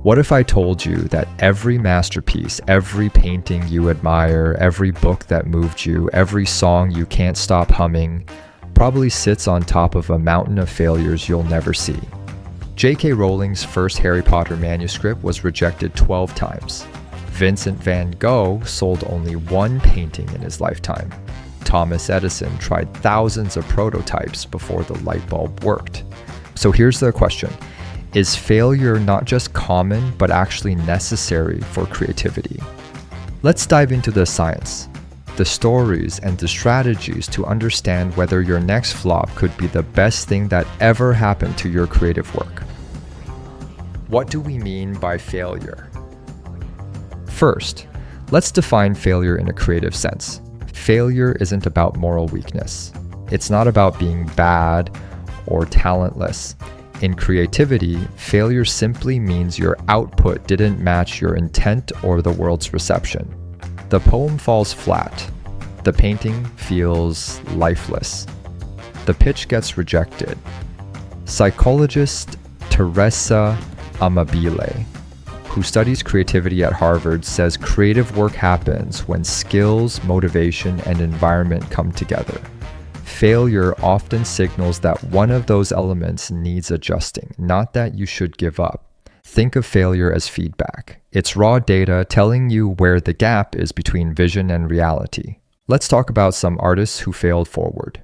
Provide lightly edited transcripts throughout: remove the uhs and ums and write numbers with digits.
What if I told you that every masterpiece, every painting you admire, every book that moved you, every song you can't stop humming, probably sits on top of a mountain of failures you'll never see? J.K. Rowling's first Harry Potter manuscript was rejected 12 times. Vincent van Gogh sold only one painting in his lifetime. Thomas Edison tried thousands of prototypes before the light bulb worked. So here's the question. Is failure not just common, but actually necessary for creativity? Let's dive into the science, the stories, and the strategies to understand whether your next flop could be the best thing that ever happened to your creative work. What do we mean by failure? First, let's define failure in a creative sense. Failure isn't about moral weakness. It's not about being bad or talentless. In creativity, failure simply means your output didn't match your intent or the world's reception. The poem falls flat. The painting feels lifeless. The pitch gets rejected. Psychologist Teresa Amabile, who studies creativity at Harvard, says creative work happens when skills, motivation, and environment come together. Failure often signals that one of those elements needs adjusting, not that you should give up. Think of failure as feedback. It's raw data telling you where the gap is between vision and reality. Let's talk about some artists who failed forward.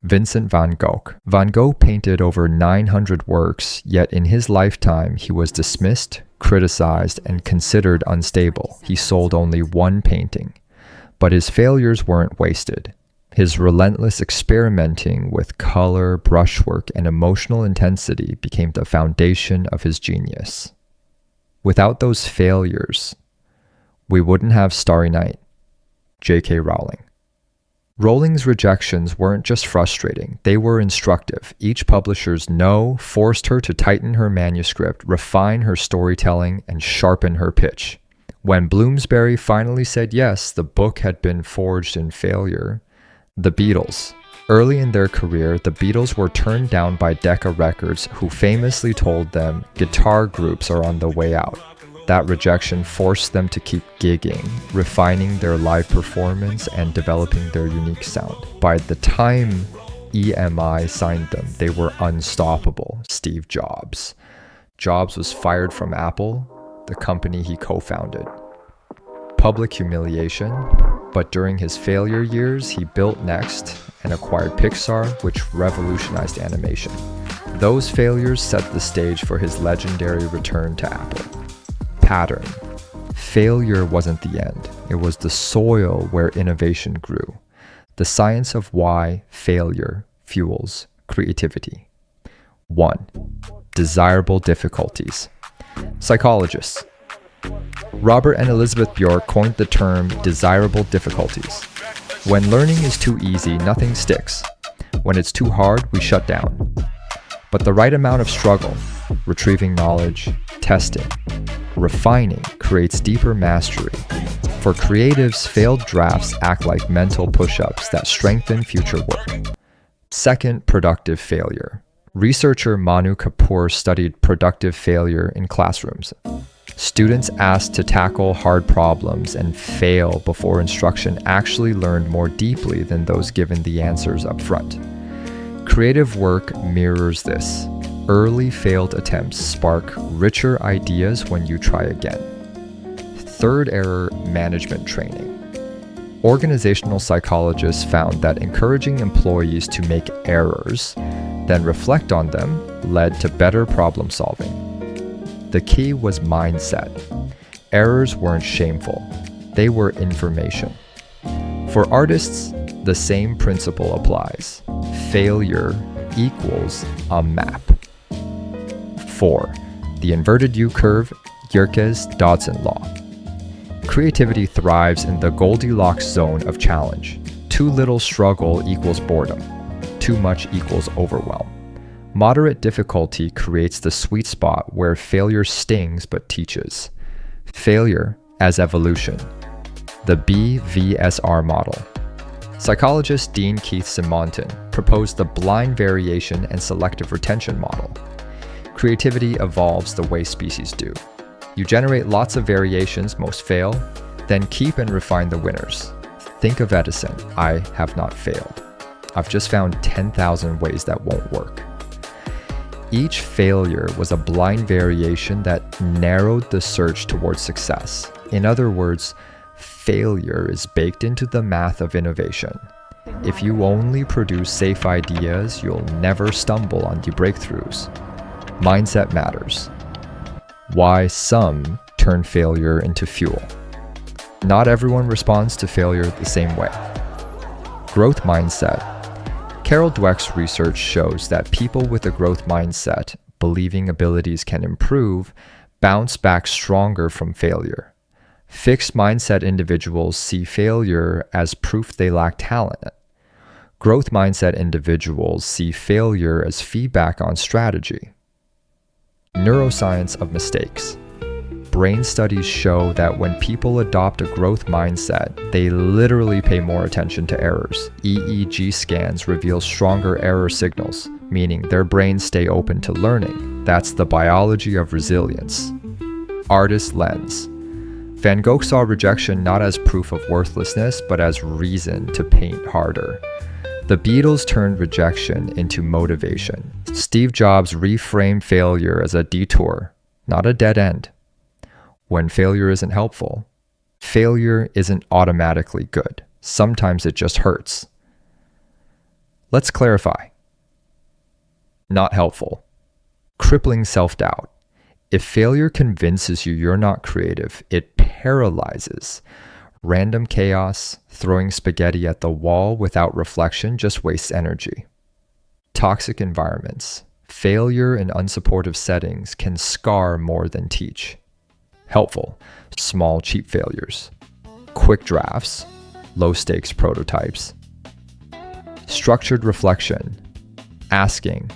Vincent van Gogh. Van Gogh painted over 900 works, yet in his lifetime he was dismissed, criticized, and considered unstable. He sold only one painting. But his failures weren't wasted. His relentless experimenting with color, brushwork, and emotional intensity became the foundation of his genius. Without those failures, we wouldn't have Starry Night. J.K. Rowling. Rowling's rejections weren't just frustrating, they were instructive. Each publisher's no forced her to tighten her manuscript, refine her storytelling, and sharpen her pitch. When Bloomsbury finally said yes, the book had been forged in failure. The Beatles. Early in their career, the Beatles were turned down by Decca Records, who famously told them guitar groups are on the way out. That rejection forced them to keep gigging, refining their live performance and developing their unique sound. By the time EMI signed them, they were unstoppable. Steve Jobs. Jobs was fired from Apple, the company he co-founded. Public humiliation. But during his failure years, he built Next and acquired Pixar, which revolutionized animation. Those failures set the stage for his legendary return to Apple. Pattern. Failure wasn't the end. It was the soil where innovation grew. The science of why failure fuels creativity. 1. Desirable difficulties. Psychologists. Robert and Elizabeth Bjork coined the term desirable difficulties. When learning is too easy, nothing sticks. When it's too hard, we shut down. But the right amount of struggle, retrieving knowledge, testing, refining, creates deeper mastery. For creatives, failed drafts act like mental push-ups that strengthen future work. 2. Productive failure. Researcher Manu Kapoor studied productive failure in classrooms. Students asked to tackle hard problems and fail before instruction actually learned more deeply than those given the answers up front. Creative work mirrors this. Early failed attempts spark richer ideas when you try again. 3rd error, management training. Organizational psychologists found that encouraging employees to make errors, then reflect on them, led to better problem solving. The key was mindset. Errors weren't shameful. They were information. For artists, the same principle applies. Failure equals a map. 4. The inverted U curve, Yerkes-Dodson law. Creativity thrives in the Goldilocks zone of challenge. Too little struggle equals boredom. Too much equals overwhelm. Moderate difficulty creates the sweet spot where failure stings but teaches. Failure as evolution. The BVSR model. Psychologist Dean Keith Simonton proposed the blind variation and selective retention model. Creativity evolves the way species do. You generate lots of variations, most fail, then keep and refine the winners. Think of Edison. I have not failed. I've just found 10,000 ways that won't work. Each failure was a blind variation that narrowed the search towards success. In other words, failure is baked into the math of innovation. If you only produce safe ideas, you'll never stumble on the breakthroughs. Mindset matters. Why some turn failure into fuel. Not everyone responds to failure the same way. Growth mindset. Carol Dweck's research shows that people with a growth mindset, believing abilities can improve, bounce back stronger from failure. Fixed mindset individuals see failure as proof they lack talent. Growth mindset individuals see failure as feedback on strategy. Neuroscience of mistakes. Brain studies show that when people adopt a growth mindset, they literally pay more attention to errors. EEG scans reveal stronger error signals, meaning their brains stay open to learning. That's the biology of resilience. Artist lens. Van Gogh saw rejection not as proof of worthlessness, but as reason to paint harder. The Beatles turned rejection into motivation. Steve Jobs reframed failure as a detour, not a dead end. When failure isn't helpful, failure isn't automatically good. Sometimes it just hurts. Let's clarify. Not helpful. Crippling self-doubt. If failure convinces you you're not creative, it paralyzes. Random chaos, throwing spaghetti at the wall without reflection just wastes energy. Toxic environments. Failure in unsupportive settings can scar more than teach. Helpful. Small, cheap failures. Quick drafts. Low-stakes prototypes. Structured reflection. Asking,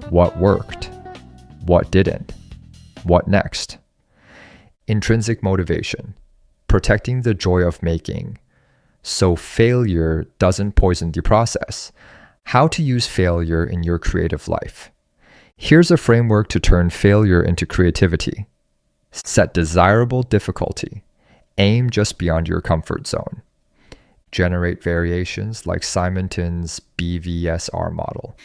what worked? What didn't? What next? Intrinsic motivation. Protecting the joy of making, so failure doesn't poison the process. How to use failure in your creative life. Here's a framework to turn failure into creativity. Set desirable difficulty. Aim just beyond your comfort zone. Generate variations like Simonton's BVSR model.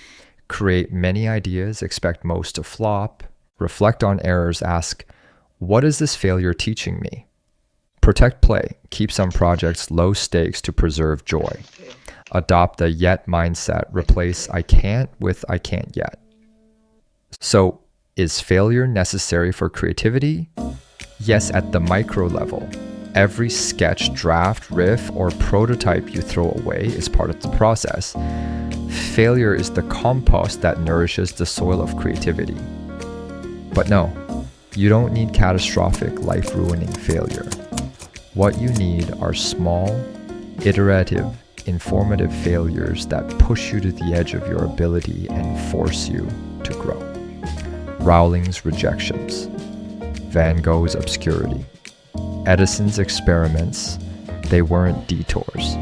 Create many ideas, expect most to flop. Reflect on errors, ask, what is this failure teaching me? Protect play. Keep some projects low stakes to preserve joy. Adopt the yet mindset. Replace I can't with I can't yet. So, is failure necessary for creativity? Yes, at the micro level. Every sketch, draft, riff, or prototype you throw away is part of the process. Failure is the compost that nourishes the soil of creativity. But no, you don't need catastrophic, life-ruining failure. What you need are small, iterative, informative failures that push you to the edge of your ability and force you to grow. Rowling's rejections, Van Gogh's obscurity, Edison's experiments, they weren't detours,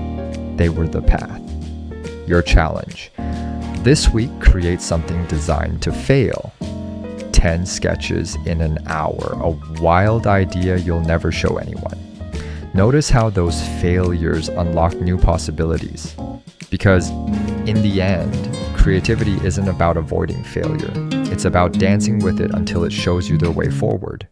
they were the path. Your challenge. This week, create something designed to fail. 10 sketches in an hour, a wild idea you'll never show anyone. Notice how those failures unlock new possibilities. Because in the end, creativity isn't about avoiding failure. It's about dancing with it until it shows you the way forward.